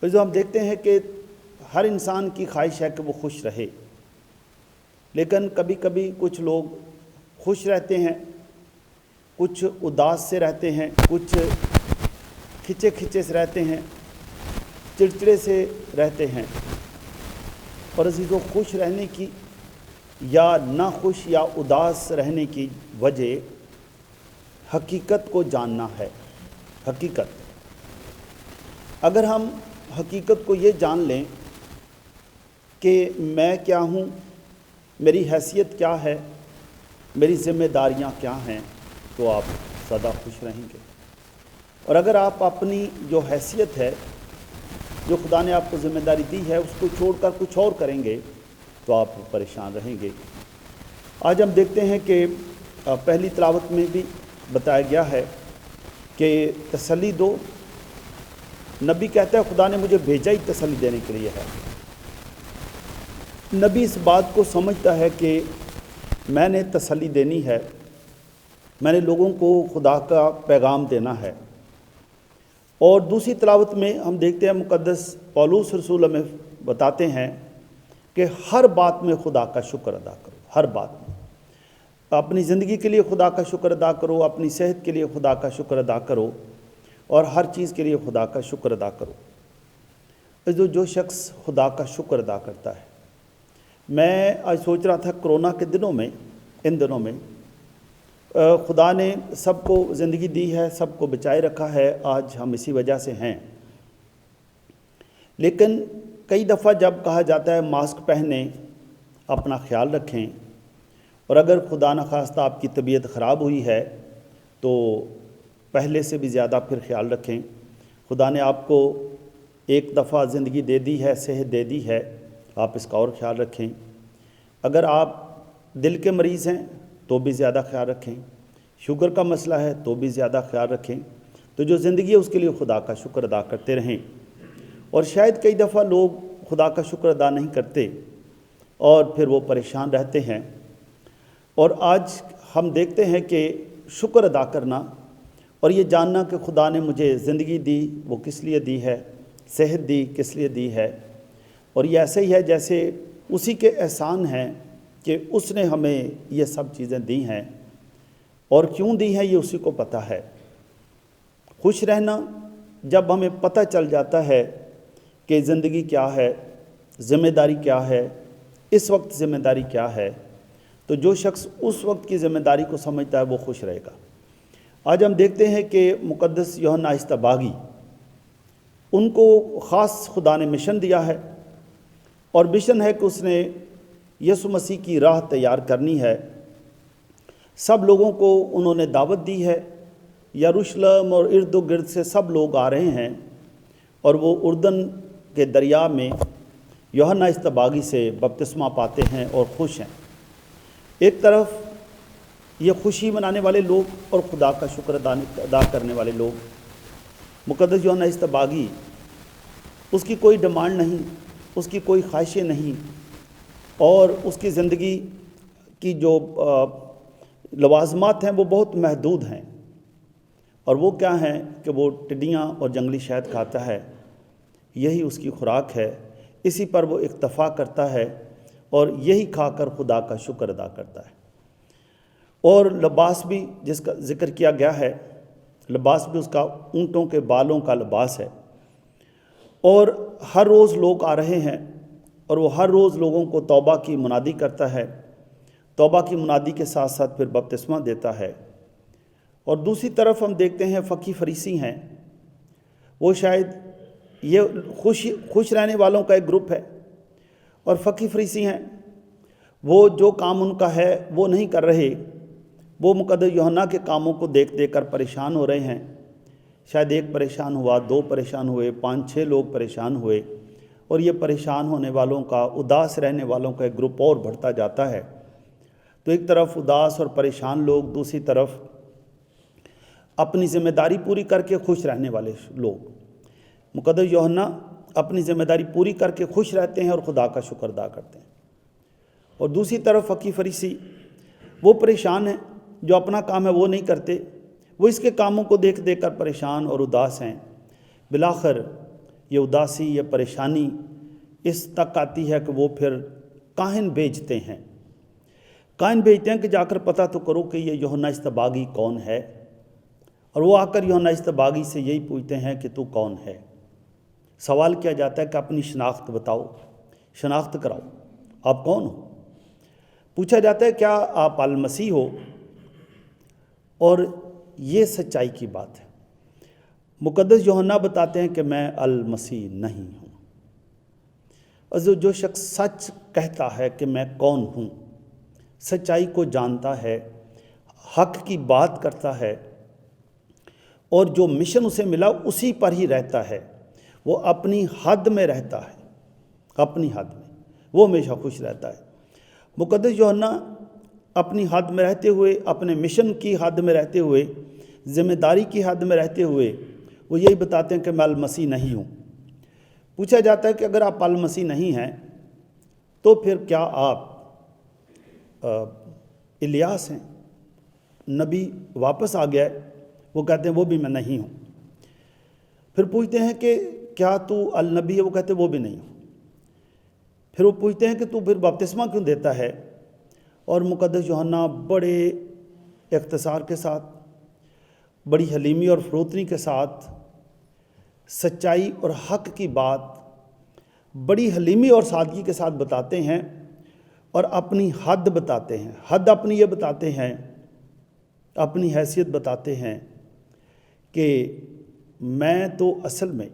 پھر جو ہم دیکھتے ہیں کہ ہر انسان کی خواہش ہے کہ وہ خوش رہے، لیکن کبھی کبھی کچھ لوگ خوش رہتے ہیں، کچھ اداس سے رہتے ہیں، کچھ کھچے کھچے سے رہتے ہیں، چڑچڑے سے رہتے ہیں۔ اور عزیزو، خوش رہنے کی یا نہ خوش یا اداس رہنے کی وجہ حقیقت کو جاننا ہے۔ حقیقت، اگر ہم حقیقت کو یہ جان لیں کہ میں کیا ہوں، میری حیثیت کیا ہے، میری ذمہ داریاں کیا ہیں، تو آپ سدا خوش رہیں گے۔ اور اگر آپ اپنی جو حیثیت ہے، جو خدا نے آپ کو ذمہ داری دی ہے، اس کو چھوڑ کر کچھ اور کریں گے تو آپ پریشان رہیں گے۔ آج ہم دیکھتے ہیں کہ پہلی تلاوت میں بھی بتایا گیا ہے کہ تسلی دو۔ نبی کہتا ہے خدا نے مجھے بھیجا ہی تسلی دینے کے لیے ہے۔ نبی اس بات کو سمجھتا ہے کہ میں نے تسلی دینی ہے، میں نے لوگوں کو خدا کا پیغام دینا ہے۔ اور دوسری تلاوت میں ہم دیکھتے ہیں مقدس پولس رسول ہمیں بتاتے ہیں کہ ہر بات میں خدا کا شکر ادا کرو۔ ہر بات میں اپنی زندگی کے لیے خدا کا شکر ادا کرو، اپنی صحت کے لیے خدا کا شکر ادا کرو، اور ہر چیز کے لیے خدا کا شکر ادا کرو۔ جو شخص خدا کا شکر ادا کرتا ہے، میں آج سوچ رہا تھا کرونا کے دنوں میں، ان دنوں میں خدا نے سب کو زندگی دی ہے، سب کو بچائے رکھا ہے، آج ہم اسی وجہ سے ہیں۔ لیکن کئی دفعہ جب کہا جاتا ہے ماسک پہنیں، اپنا خیال رکھیں، اور اگر خدا نخواستہ آپ کی طبیعت خراب ہوئی ہے تو پہلے سے بھی زیادہ پھر خیال رکھیں۔ خدا نے آپ کو ایک دفعہ زندگی دے دی ہے، صحت دے دی ہے، آپ اس کا اور خیال رکھیں۔ اگر آپ دل کے مریض ہیں تو بھی زیادہ خیال رکھیں، شوگر کا مسئلہ ہے تو بھی زیادہ خیال رکھیں۔ تو جو زندگی ہے اس کے لیے خدا کا شکر ادا کرتے رہیں۔ اور شاید کئی دفعہ لوگ خدا کا شکر ادا نہیں کرتے اور پھر وہ پریشان رہتے ہیں۔ اور آج ہم دیکھتے ہیں کہ شکر ادا کرنا اور یہ جاننا کہ خدا نے مجھے زندگی دی، وہ کس لیے دی ہے، صحت دی کس لیے دی ہے، اور یہ ایسے ہی ہے جیسے اسی کے احسان ہیں کہ اس نے ہمیں یہ سب چیزیں دی ہیں، اور کیوں دی ہیں یہ اسی کو پتہ ہے۔ خوش رہنا، جب ہمیں پتہ چل جاتا ہے کہ زندگی کیا ہے، ذمہ داری کیا ہے، اس وقت ذمہ داری کیا ہے، تو جو شخص اس وقت کی ذمہ داری کو سمجھتا ہے وہ خوش رہے گا۔ آج ہم دیکھتے ہیں کہ مقدس یوحنا اصطباغی، ان کو خاص خدا نے مشن دیا ہے، اور مشن ہے کہ اس نے یسوع مسیح کی راہ تیار کرنی ہے۔ سب لوگوں کو انہوں نے دعوت دی ہے، یروشلم اور ارد و گرد سے سب لوگ آ رہے ہیں، اور وہ اردن کے دریا میں یوحنا اصطباغی سے بپتسمہ پاتے ہیں اور خوش ہیں۔ ایک طرف یہ خوشی منانے والے لوگ اور خدا کا شکر ادا کرنے والے لوگ۔ مقدس یوحنا اصطباغی، اس کی کوئی ڈیمانڈ نہیں، اس کی کوئی خواہشیں نہیں، اور اس کی زندگی کی جو لوازمات ہیں وہ بہت محدود ہیں، اور وہ کیا ہیں کہ وہ ٹڈیاں اور جنگلی شہد کھاتا ہے، یہی اس کی خوراک ہے، اسی پر وہ اکتفا کرتا ہے، اور یہی کھا کر خدا کا شکر ادا کرتا ہے۔ اور لباس بھی جس کا ذکر کیا گیا ہے، لباس بھی اس کا اونٹوں کے بالوں کا لباس ہے، اور ہر روز لوگ آ رہے ہیں، اور وہ ہر روز لوگوں کو توبہ کی منادی کرتا ہے، توبہ کی منادی کے ساتھ ساتھ پھر بپتسمہ دیتا ہے۔ اور دوسری طرف ہم دیکھتے ہیں فقی فریسی ہیں، وہ شاید یہ خوش رہنے والوں کا ایک گروپ ہے، اور فقی فریسی ہیں، وہ جو کام ان کا ہے وہ نہیں کر رہے، وہ مقدس یوحنا کے کاموں کو دیکھ دیکھ کر پریشان ہو رہے ہیں۔ شاید ایک پریشان ہوا، دو پریشان ہوئے، 5-6 لوگ پریشان ہوئے، اور یہ پریشان ہونے والوں کا، اداس رہنے والوں کا ایک گروپ اور بڑھتا جاتا ہے۔ تو ایک طرف اداس اور پریشان لوگ، دوسری طرف اپنی ذمہ داری پوری کر کے خوش رہنے والے لوگ۔ مقدس یوحنا اپنی ذمہ داری پوری کر کے خوش رہتے ہیں اور خدا کا شکر ادا کرتے ہیں، اور دوسری طرف فقی فریسی وہ پریشان ہیں، جو اپنا کام ہے وہ نہیں کرتے، وہ اس کے کاموں کو دیکھ دیکھ کر پریشان اور اداس ہیں۔ بالآخر یہ اداسی، یہ پریشانی اس تک آتی ہے کہ وہ پھر کاہن بھیجتے ہیں کہ جا کر پتہ تو کرو کہ یہ یوحنا اصطباغی کون ہے، اور وہ آ کر یوحنا اصطباغی سے یہی پوچھتے ہیں کہ تو کون ہے۔ سوال کیا جاتا ہے کہ اپنی شناخت بتاؤ، شناخت کراؤ، آپ کون ہو؟ پوچھا جاتا ہے کیا آپ المسیح ہو؟ اور یہ سچائی کی بات ہے۔ مقدس یوحنا بتاتے ہیں کہ میں المسیح نہیں ہوں۔ اور جو شخص سچ کہتا ہے کہ میں کون ہوں، سچائی کو جانتا ہے، حق کی بات کرتا ہے، اور جو مشن اسے ملا اسی پر ہی رہتا ہے، وہ اپنی حد میں رہتا ہے، اپنی حد میں وہ ہمیشہ خوش رہتا ہے۔ مقدس یوحنا اپنی حد میں رہتے ہوئے، اپنے مشن کی حد میں رہتے ہوئے، ذمہ داری کی حد میں رہتے ہوئے وہ یہی بتاتے ہیں کہ میں المسیح نہیں ہوں۔ پوچھا جاتا ہے کہ اگر آپ المسیح نہیں ہیں تو پھر کیا آپ الیاس ہیں؟ نبی واپس آ گیا ہے، وہ کہتے ہیں وہ بھی میں نہیں ہوں۔ پھر پوچھتے ہیں کہ کیا تو النبی ہے؟ وہ کہتے ہیں وہ بھی نہیں ہوں۔ پھر وہ پوچھتے ہیں کہ تو پھر بپتسمہ کیوں دیتا ہے؟ اور مقدس یوحنا بڑے اختصار کے ساتھ، بڑی حلیمی اور فروتنی کے ساتھ سچائی اور حق کی بات بڑی حلیمی اور سادگی کے ساتھ بتاتے ہیں، اور اپنی حد بتاتے ہیں۔ حد اپنی یہ بتاتے ہیں، اپنی حیثیت بتاتے ہیں کہ میں تو اصل میں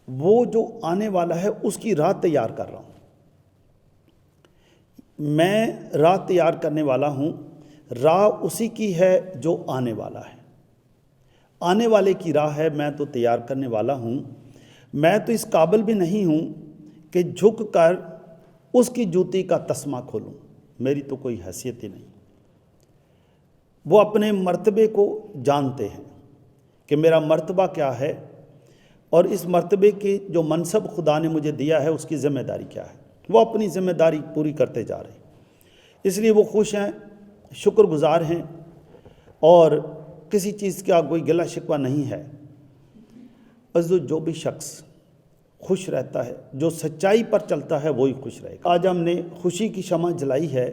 وہ جو آنے والا ہے اس کی راہ تیار کر رہا ہوں۔ میں راہ تیار کرنے والا ہوں، راہ اسی کی ہے جو آنے والا ہے، آنے والے کی راہ ہے، میں تو تیار کرنے والا ہوں۔ میں تو اس قابل بھی نہیں ہوں کہ جھک کر اس کی جوتی کا تسمہ کھولوں، میری تو کوئی حیثیت ہی نہیں۔ وہ اپنے مرتبے کو جانتے ہیں کہ میرا مرتبہ کیا ہے، اور اس مرتبے کی جو منصب خدا نے مجھے دیا ہے اس کی ذمہ داری کیا ہے۔ وہ اپنی ذمہ داری پوری کرتے جا رہے ہیں، اس لیے وہ خوش ہیں، شکر گزار ہیں، اور کسی چیز کا کوئی گلہ شکوہ نہیں ہے۔ جو بھی شخص خوش رہتا ہے، جو سچائی پر چلتا ہے، وہی خوش رہے گا۔ آج ہم نے خوشی کی شمع جلائی ہے۔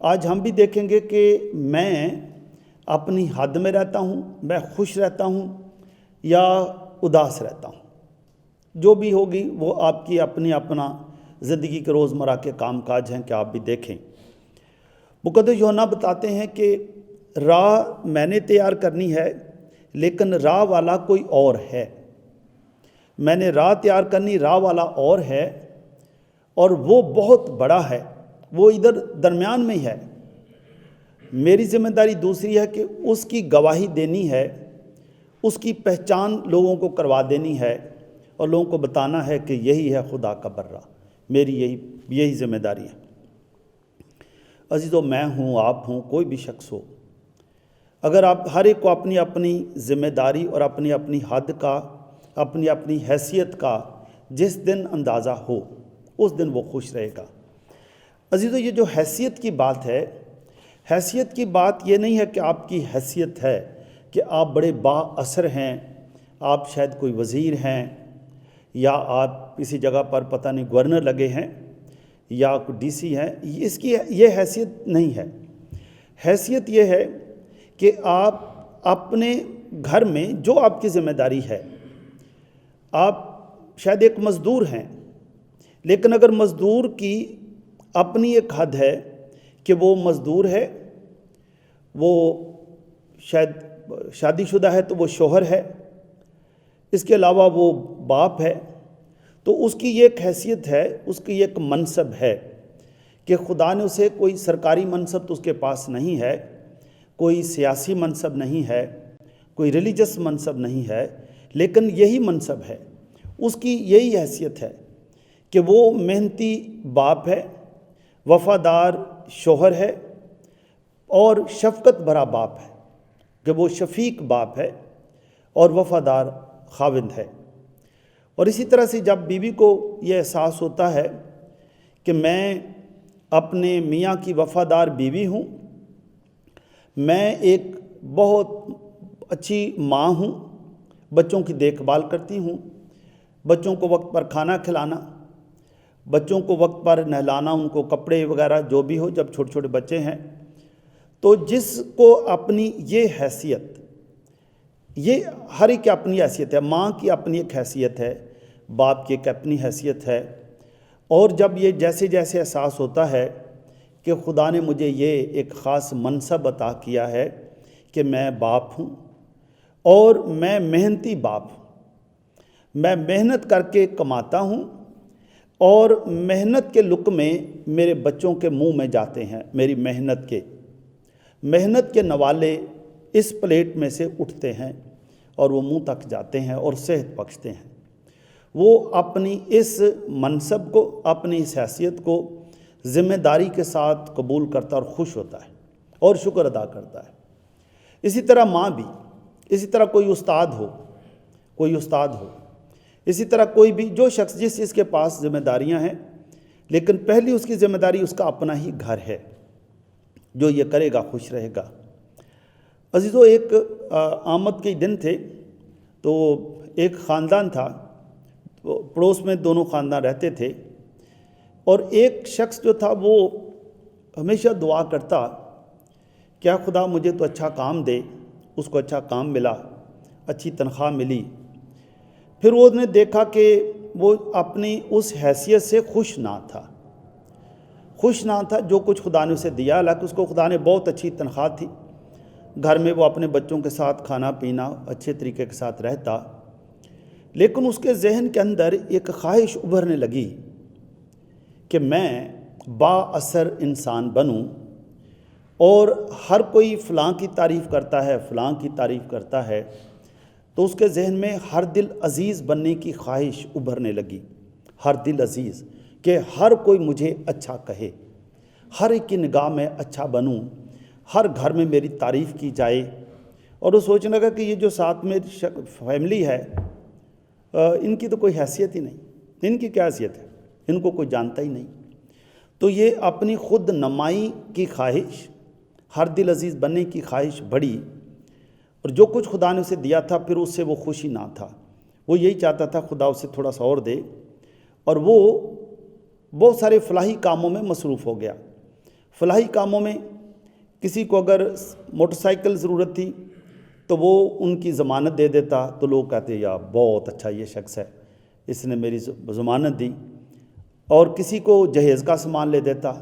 آج ہم بھی دیکھیں گے کہ میں اپنی حد میں رہتا ہوں، میں خوش رہتا ہوں یا اداس رہتا ہوں۔ جو بھی ہوگی وہ آپ کی اپنا زندگی کے روزمرہ کے کام کاج ہیں کہ آپ بھی دیکھیں۔ مقدس یوحنا بتاتے ہیں کہ راہ میں نے تیار کرنی ہے، لیکن راہ والا کوئی اور ہے۔ میں نے راہ تیار کرنی، راہ والا اور ہے، اور وہ بہت بڑا ہے، وہ ادھر درمیان میں ہی ہے۔ میری ذمہ داری دوسری ہے کہ اس کی گواہی دینی ہے، اس کی پہچان لوگوں کو کروا دینی ہے، اور لوگوں کو بتانا ہے کہ یہی ہے خدا کا برہ۔ میری یہی ذمہ داری ہے۔ عزیزو، میں ہوں، آپ ہوں، کوئی بھی شخص ہو، اگر آپ ہر ایک کو اپنی اپنی ذمہ داری اور اپنی اپنی حد کا، اپنی اپنی حیثیت کا جس دن اندازہ ہو، اس دن وہ خوش رہے گا۔ عزیزو، یہ جو حیثیت کی بات ہے، حیثیت کی بات یہ نہیں ہے کہ آپ کی حیثیت ہے کہ آپ بڑے با اثر ہیں، آپ شاید کوئی وزیر ہیں، یا آپ کسی جگہ پر پتہ نہیں گورنر لگے ہیں، یا کوئی ڈی سی ہیں۔ اس کی یہ حیثیت نہیں ہے۔ حیثیت یہ ہے کہ آپ اپنے گھر میں جو آپ کی ذمہ داری ہے، آپ شاید ایک مزدور ہیں، لیکن اگر مزدور کی اپنی ایک حد ہے کہ وہ مزدور ہے، وہ شاید شادی شدہ ہے تو وہ شوہر ہے، اس کے علاوہ وہ باپ ہے، تو اس کی یہ ایک حیثیت ہے، اس کی ایک منصب ہے کہ خدا نے اسے کوئی سرکاری منصب تو اس کے پاس نہیں ہے، کوئی سیاسی منصب نہیں ہے، کوئی ریلیجس منصب نہیں ہے، لیکن یہی منصب ہے، اس کی یہی حیثیت ہے کہ وہ محنتی باپ ہے، وفادار شوہر ہے، اور شفقت بھرا باپ ہے کہ وہ شفیق باپ ہے اور وفادار خاوند ہے۔ اور اسی طرح سے جب بیوی کو یہ احساس ہوتا ہے کہ میں اپنے میاں کی وفادار بیوی ہوں، میں ایک بہت اچھی ماں ہوں، بچوں کی دیکھ بھال کرتی ہوں، بچوں کو وقت پر کھانا کھلانا، بچوں کو وقت پر نہلانا، ان کو کپڑے وغیرہ جو بھی ہو جب چھوٹے چھوٹے بچے ہیں۔ تو جس کو اپنی یہ حیثیت، یہ ہر ایک کی اپنی حیثیت ہے، ماں کی اپنی ایک حیثیت ہے، باپ کی ایک اپنی حیثیت ہے، اور جب یہ جیسے جیسے احساس ہوتا ہے کہ خدا نے مجھے یہ ایک خاص منصب عطا کیا ہے کہ میں باپ ہوں اور میں محنتی باپ ہوں، میں محنت کر کے کماتا ہوں اور محنت کے لقمے میرے بچوں کے منہ میں جاتے ہیں، میری محنت کے نوالے اس پلیٹ میں سے اٹھتے ہیں اور وہ منہ تک جاتے ہیں اور صحت بخشتے ہیں۔ وہ اپنی اس منصب کو، اپنی اس حیثیت کو ذمہ داری کے ساتھ قبول کرتا اور خوش ہوتا ہے اور شکر ادا کرتا ہے۔ اسی طرح ماں بھی، اسی طرح کوئی استاد ہو، اسی طرح کوئی بھی جو شخص جس چیز کے پاس ذمہ داریاں ہیں، لیکن پہلی اس کی ذمہ داری اس کا اپنا ہی گھر ہے، جو یہ کرے گا خوش رہے گا۔ عزیزو، ایک آمد کے دن تھے، تو ایک خاندان تھا، پڑوس میں دونوں خاندان رہتے تھے، اور ایک شخص جو تھا وہ ہمیشہ دعا کرتا، کیا خدا مجھے تو اچھا کام دے۔ اس کو اچھا کام ملا، اچھی تنخواہ ملی، پھر وہ نے دیکھا کہ وہ اپنی اس حیثیت سے خوش نہ تھا جو کچھ خدا نے اسے دیا۔ حالانکہ اس کو خدا نے بہت اچھی تنخواہ تھی، گھر میں وہ اپنے بچوں کے ساتھ کھانا پینا اچھے طریقے کے ساتھ رہتا، لیکن اس کے ذہن کے اندر ایک خواہش ابھرنے لگی کہ میں با اثر انسان بنوں، اور ہر کوئی فلاں کی تعریف کرتا ہے، تو اس کے ذہن میں ہر دل عزیز بننے کی خواہش ابھرنے لگی، ہر دل عزیز، کہ ہر کوئی مجھے اچھا کہے، ہر ایک کی نگاہ میں اچھا بنوں، ہر گھر میں میری تعریف کی جائے۔ اور وہ سوچنے لگا کہ یہ جو ساتھ میں فیملی ہے، ان کی تو کوئی حیثیت ہی نہیں، ان کی کیا حیثیت ہے، ان کو کوئی جانتا ہی نہیں۔ تو یہ اپنی خود نمائی کی خواہش، ہر دل عزیز بننے کی خواہش بڑھی، اور جو کچھ خدا نے اسے دیا تھا پھر اس سے وہ خوشی نہ تھا، وہ یہی چاہتا تھا خدا اسے تھوڑا سا اور دے، اور وہ بہت سارے فلاحی کاموں میں مصروف ہو گیا۔ فلاحی کاموں میں کسی کو اگر موٹر سائیکل ضرورت تھی تو وہ ان کی ضمانت دے دیتا، تو لوگ کہتے یا بہت اچھا یہ شخص ہے، اس نے میری ضمانت دی۔ اور کسی کو جہیز کا سامان لے دیتا،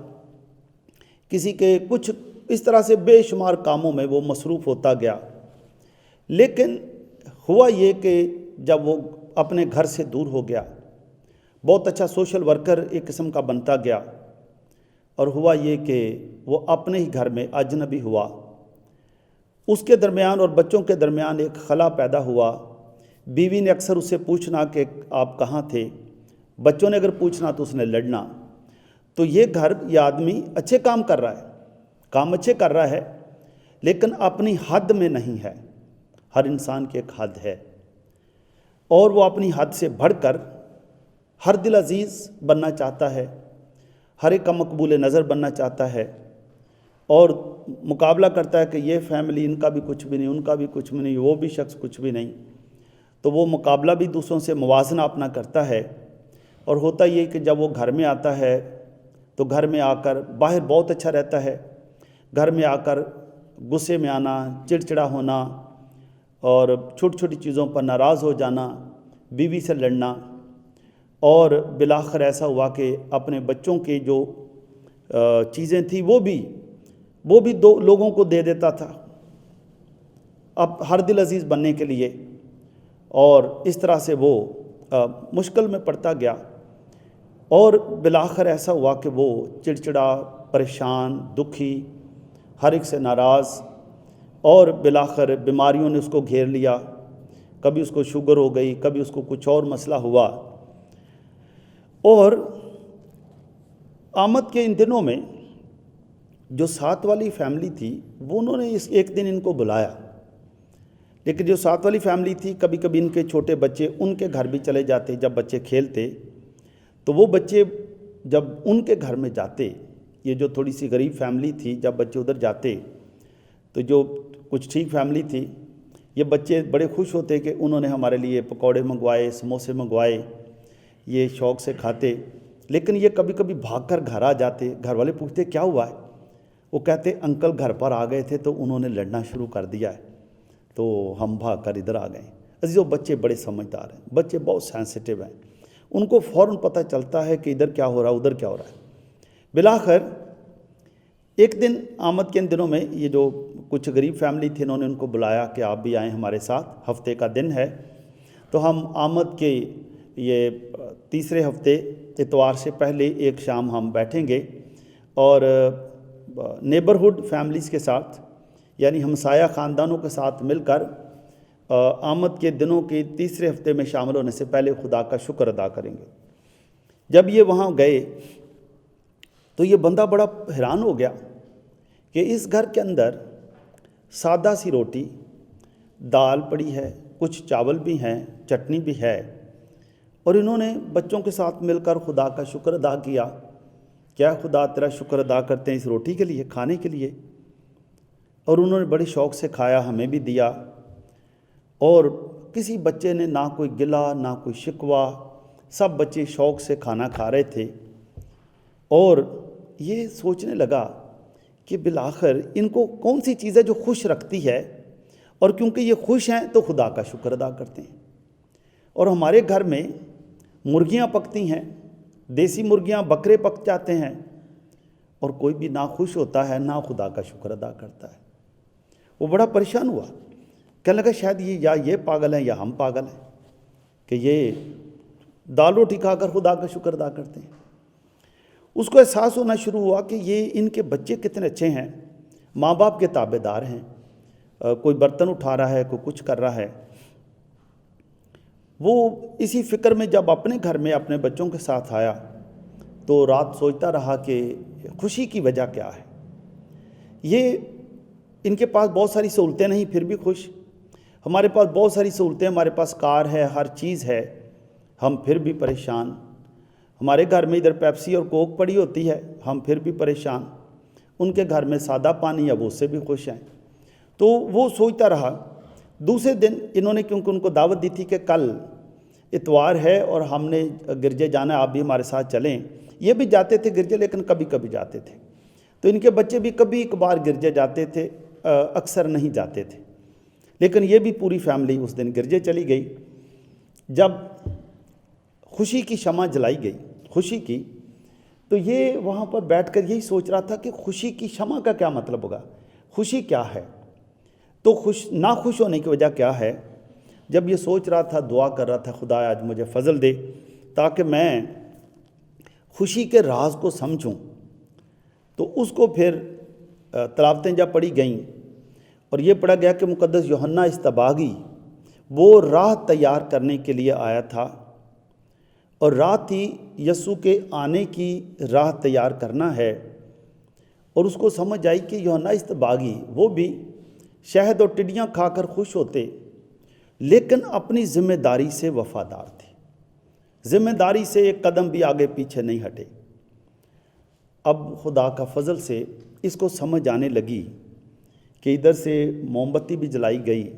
کسی کے کچھ اس طرح سے بے شمار کاموں میں وہ مصروف ہوتا گیا۔ لیکن ہوا یہ کہ جب وہ اپنے گھر سے دور ہو گیا، بہت اچھا سوشل ورکر ایک قسم کا بنتا گیا، اور ہوا یہ کہ وہ اپنے ہی گھر میں اجنبی ہوا، اس کے درمیان اور بچوں کے درمیان ایک خلا پیدا ہوا۔ بیوی نے اکثر اس سے پوچھنا کہ آپ کہاں تھے، بچوں نے اگر پوچھنا تو اس نے لڑنا۔ تو یہ گھر، یہ آدمی اچھے کام کر رہا ہے، کام اچھے کر رہا ہے، لیکن اپنی حد میں نہیں ہے۔ ہر انسان کی ایک حد ہے، اور وہ اپنی حد سے بڑھ کر ہر دل عزیز بننا چاہتا ہے، ہر ایک کا مقبول نظر بننا چاہتا ہے، اور مقابلہ کرتا ہے کہ یہ فیملی، ان کا بھی کچھ بھی نہیں، ان کا بھی کچھ بھی نہیں، وہ بھی شخص کچھ بھی نہیں۔ تو وہ مقابلہ بھی دوسروں سے موازنہ اپنا کرتا ہے، اور ہوتا یہ کہ جب وہ گھر میں آتا ہے تو گھر میں آ کر باہر بہت اچھا رہتا ہے، گھر میں آ کر غصے میں آنا، چڑچڑا ہونا، اور چھوٹی چھوٹی چیزوں پر ناراض ہو جانا، بیوی سے لڑنا، اور بالآخر ایسا ہوا کہ اپنے بچوں کے جو چیزیں تھیں وہ بھی دو لوگوں کو دے دیتا تھا، اب ہر دل عزیز بننے کے لیے، اور اس طرح سے وہ مشکل میں پڑتا گیا، اور بالآخر ایسا ہوا کہ وہ چڑچڑا، پریشان، دکھی، ہر ایک سے ناراض، اور بالآخر بیماریوں نے اس کو گھیر لیا، کبھی اس کو شوگر ہو گئی، کبھی اس کو کچھ اور مسئلہ ہوا۔ اور آمد کے ان دنوں میں جو ساتھ والی فیملی تھی، وہ انہوں نے ایک دن ان کو بلایا، لیکن جو ساتھ والی فیملی تھی، کبھی کبھی ان کے چھوٹے بچے ان کے گھر بھی چلے جاتے، جب بچے کھیلتے تو وہ بچے جب ان کے گھر میں جاتے، یہ جو تھوڑی سی غریب فیملی تھی، جب بچے ادھر جاتے تو جو کچھ ٹھیک فیملی تھی، یہ بچے بڑے خوش ہوتے کہ انہوں نے ہمارے لیے پکوڑے منگوائے، سموسے منگوائے، یہ شوق سے کھاتے۔ لیکن یہ کبھی کبھی بھاگ کر گھر آ جاتے، گھر والے پوچھتے کیا ہوا ہے؟ وہ کہتے انکل گھر پر آ گئے تھے تو انہوں نے لڑنا شروع کر دیا ہے، تو ہم بھاگ کر ادھر آ گئے۔ عزیزو، بچے بڑے سمجھدار ہیں، بچے بہت سینسٹیو ہیں، ان کو فوراً پتہ چلتا ہے کہ ادھر کیا ہو رہا ہے، ادھر کیا ہو رہا ہے۔ بالآخر ایک دن آمد کے ان دنوں میں یہ جو کچھ غریب فیملی تھی، انہوں نے ان کو بلایا کہ آپ بھی آئیں ہمارے ساتھ، ہفتے کا دن ہے۔ تو ہم آمد کے یہ تیسرے ہفتے اتوار سے پہلے ایک شام ہم بیٹھیں گے اور نیبرہڈ فیملیز کے ساتھ، یعنی ہمسایہ خاندانوں کے ساتھ مل کر آمد کے دنوں کے تیسرے ہفتے میں شامل ہونے سے پہلے خدا کا شکر ادا کریں گے۔ جب یہ وہاں گئے تو یہ بندہ بڑا حیران ہو گیا کہ اس گھر کے اندر سادہ سی روٹی، دال پڑی ہے، کچھ چاول بھی ہیں، چٹنی بھی ہے، اور انہوں نے بچوں کے ساتھ مل کر خدا کا شکر ادا کیا۔ کیا خدا تیرا شکر ادا کرتے ہیں اس روٹی کے لیے، کھانے کے لیے؟ اور انہوں نے بڑے شوق سے کھایا، ہمیں بھی دیا، اور کسی بچے نے نہ کوئی گلا نہ کوئی شکوہ، سب بچے شوق سے کھانا کھا رہے تھے۔ اور یہ سوچنے لگا کہ بالآخر ان کو کون سی چیز ہے جو خوش رکھتی ہے، اور کیونکہ یہ خوش ہیں تو خدا کا شکر ادا کرتے ہیں۔ اور ہمارے گھر میں مرغیاں پکتی ہیں، دیسی مرغیاں، بکرے پک جاتے ہیں، اور کوئی بھی نہ خوش ہوتا ہے نہ خدا کا شکر ادا کرتا ہے۔ وہ بڑا پریشان ہوا، کہنے لگا شاید یہ پاگل ہیں یا ہم پاگل ہیں کہ یہ دال روٹی کھا کر خدا کا شکر ادا کرتے ہیں۔ اس کو احساس ہونا شروع ہوا کہ یہ ان کے بچے کتنے اچھے ہیں، ماں باپ کے تابع دار ہیں، کوئی برتن اٹھا رہا ہے، کوئی کچھ کر رہا ہے۔ وہ اسی فکر میں جب اپنے گھر میں اپنے بچوں کے ساتھ آیا تو رات سوچتا رہا کہ خوشی کی وجہ کیا ہے۔ یہ ان کے پاس بہت ساری سہولتیں نہیں پھر بھی خوش، ہمارے پاس بہت ساری سہولتیں، ہمارے پاس کار ہے، ہر چیز ہے، ہم پھر بھی پریشان۔ ہمارے گھر میں ادھر پیپسی اور کوک پڑی ہوتی ہے، ہم پھر بھی پریشان۔ ان کے گھر میں سادہ پانی ہے، وہ اس سے بھی خوش ہیں۔ تو وہ سوچتا رہا۔ دوسرے دن انہوں نے، کیونکہ ان کو دعوت دی تھی کہ کل اتوار ہے اور ہم نے گرجے جانا ہے، آپ بھی ہمارے ساتھ چلیں۔ یہ بھی جاتے تھے گرجے، لیکن کبھی کبھی جاتے تھے۔ تو ان کے بچے بھی کبھی کبھار گرجے جاتے تھے، اکثر نہیں جاتے تھے۔ لیکن یہ بھی پوری فیملی اس دن گرجے چلی گئی۔ جب خوشی کی شمع جلائی گئی، خوشی کی، تو یہ وہاں پر بیٹھ کر یہی سوچ رہا تھا کہ خوشی کی شمع کا کیا مطلب ہوگا، خوشی کیا ہے، تو نہ خوش ہونے کی وجہ کیا ہے۔ جب یہ سوچ رہا تھا، دعا کر رہا تھا، خدا آج مجھے فضل دے تاکہ میں خوشی کے راز کو سمجھوں، تو اس کو پھر تلاوتیں جب پڑھی گئیں اور یہ پڑھا گیا کہ مقدس یوحنا اصطباغی وہ راہ تیار کرنے کے لیے آیا تھا، اور راہ تھی یسوع کے آنے کی راہ تیار کرنا ہے۔ اور اس کو سمجھ آئی کہ یوحنا اصطباغی وہ بھی شہد اور ٹڈیاں کھا کر خوش ہوتے، لیکن اپنی ذمہ داری سے وفادار تھے، ذمہ داری سے ایک قدم بھی آگے پیچھے نہیں ہٹے۔ اب خدا کا فضل سے اس کو سمجھ آنے لگی کہ ادھر سے موم بتی بھی جلائی گئی،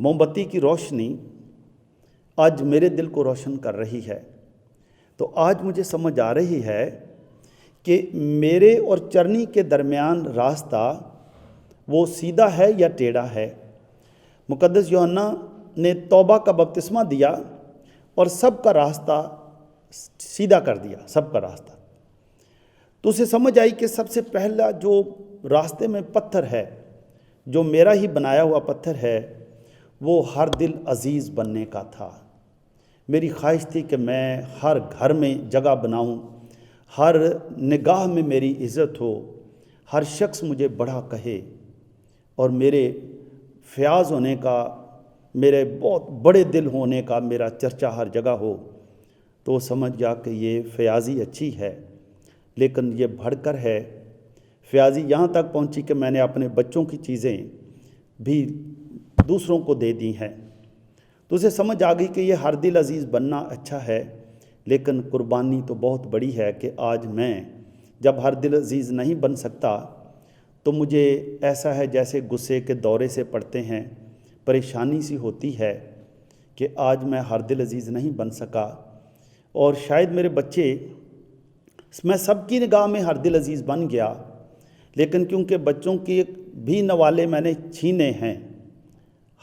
موم بتی کی روشنی آج میرے دل کو روشن کر رہی ہے۔ تو آج مجھے سمجھ آ رہی ہے کہ میرے اور چرنی کے درمیان راستہ وہ سیدھا ہے یا ٹیڑھا ہے۔ مقدس یوحنا نے توبہ کا بپتسمہ دیا اور سب کا راستہ سیدھا کر دیا، سب کا راستہ۔ تو اسے سمجھ آئی کہ سب سے پہلا جو راستے میں پتھر ہے، جو میرا ہی بنایا ہوا پتھر ہے، وہ ہر دل عزیز بننے کا تھا۔ میری خواہش تھی کہ میں ہر گھر میں جگہ بناؤں، ہر نگاہ میں میری عزت ہو، ہر شخص مجھے بڑا کہے، اور میرے فیاض ہونے کا، میرے بہت بڑے دل ہونے کا میرا چرچا ہر جگہ ہو۔ تو وہ سمجھ گیا کہ یہ فیاضی اچھی ہے، لیکن یہ بڑھ کر ہے۔ فیاضی یہاں تک پہنچی کہ میں نے اپنے بچوں کی چیزیں بھی دوسروں کو دے دی ہیں۔ تو اسے سمجھ آ گئی کہ یہ ہر دل عزیز بننا اچھا ہے، لیکن قربانی تو بہت بڑی ہے کہ آج میں جب ہر دل عزیز نہیں بن سکتا تو مجھے ایسا ہے جیسے غصے کے دورے سے پڑھتے ہیں، پریشانی سی ہوتی ہے کہ آج میں ہر دل عزیز نہیں بن سکا، اور شاید میرے بچے، میں سب کی نگاہ میں ہر دل عزیز بن گیا، لیکن کیونکہ بچوں کے بھی نوالے میں نے چھینے ہیں،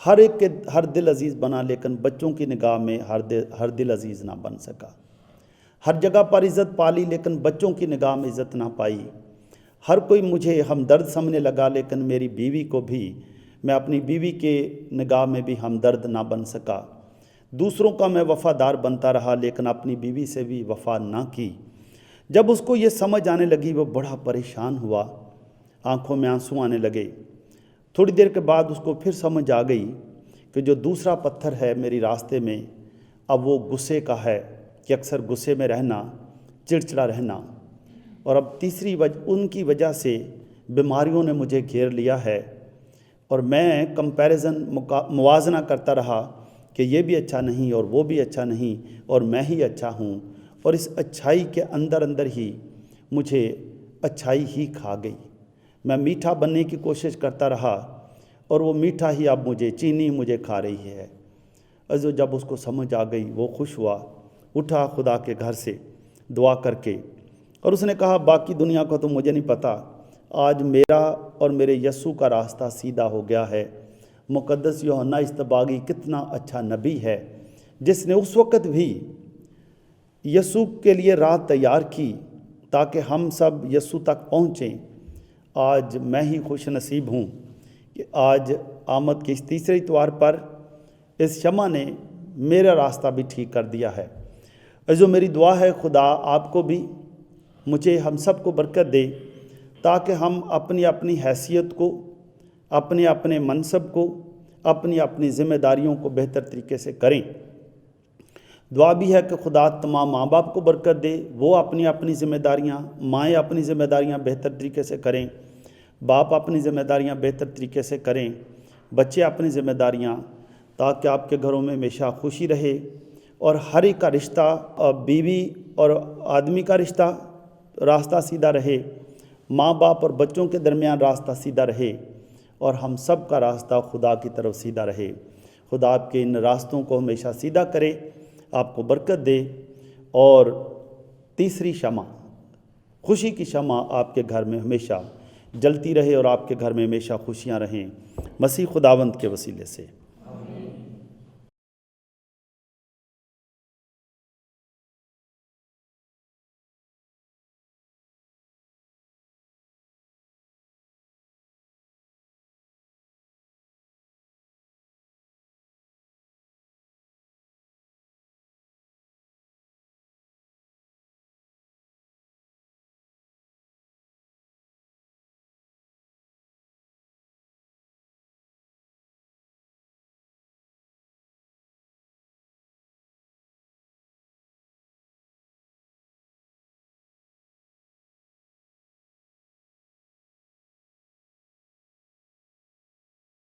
ہر ایک کے ہر دل عزیز بنا، لیکن بچوں کی نگاہ میں ہر دل عزیز نہ بن سکا۔ ہر جگہ پر عزت پالی، لیکن بچوں کی نگاہ میں عزت نہ پائی۔ ہر کوئی مجھے ہمدرد سمجھنے لگا، لیکن میری بیوی کو بھی میں اپنی بیوی کے نگاہ میں بھی ہمدرد نہ بن سکا۔ دوسروں کا میں وفادار بنتا رہا، لیکن اپنی بیوی سے بھی وفا نہ کی۔ جب اس کو یہ سمجھ آنے لگی، وہ بڑا پریشان ہوا، آنکھوں میں آنسو آنے لگے۔ تھوڑی دیر کے بعد اس کو پھر سمجھ آ گئی کہ جو دوسرا پتھر ہے میری راستے میں، اب وہ غصے کا ہے، کہ اکثر غصے میں رہنا، چڑچڑا رہنا، اور اب تیسری ان کی وجہ سے بیماریوں نے مجھے گھیر لیا ہے، اور میں موازنہ کرتا رہا کہ یہ بھی اچھا نہیں اور وہ بھی اچھا نہیں اور میں ہی اچھا ہوں، اور اس اچھائی کے اندر ہی مجھے اچھائی ہی کھا گئی۔ میں میٹھا بننے کی کوشش کرتا رہا، اور وہ میٹھا ہی اب چینی مجھے کھا رہی ہے۔ جب اس کو سمجھ آ گئی، وہ خوش ہوا، اٹھا خدا کے گھر سے دعا کر کے، اور اس نے کہا باقی دنیا کو تو مجھے نہیں پتا، آج میرا اور میرے یسوع کا راستہ سیدھا ہو گیا ہے۔ مقدس یوحنا اصطباغی کتنا اچھا نبی ہے، جس نے اس وقت بھی یسوع کے لیے راہ تیار کی تاکہ ہم سب یسوع تک پہنچیں۔ آج میں ہی خوش نصیب ہوں کہ آج آمد کے اس تیسرے اتوار پر اس شمع نے میرا راستہ بھی ٹھیک کر دیا ہے۔ میری دعا ہے خدا آپ کو بھی، مجھے، ہم سب کو برکت دے، تاکہ ہم اپنی اپنی حیثیت کو، اپنے اپنے منصب کو، اپنی اپنی ذمہ داریوں کو بہتر طریقے سے کریں۔ دعا بھی ہے کہ خدا تمام ماں باپ کو برکت دے، وہ اپنی اپنی ذمہ داریاں، مائیں اپنی ذمہ داریاں بہتر طریقے سے کریں، باپ اپنی ذمہ داریاں بہتر طریقے سے کریں، بچے اپنی ذمہ داریاں، تاکہ آپ کے گھروں میں ہمیشہ خوشی رہے، اور ہر ایک کا رشتہ، بیوی اور آدمی کا راستہ سیدھا رہے، ماں باپ اور بچوں کے درمیان راستہ سیدھا رہے، اور ہم سب کا راستہ خدا کی طرف سیدھا رہے۔ خدا آپ کے ان راستوں کو ہمیشہ سیدھا کرے، آپ کو برکت دے، اور تیسری شمع، خوشی کی شمع آپ کے گھر میں ہمیشہ جلتی رہے، اور آپ کے گھر میں ہمیشہ خوشیاں رہیں، مسیح خداوند کے وسیلے سے۔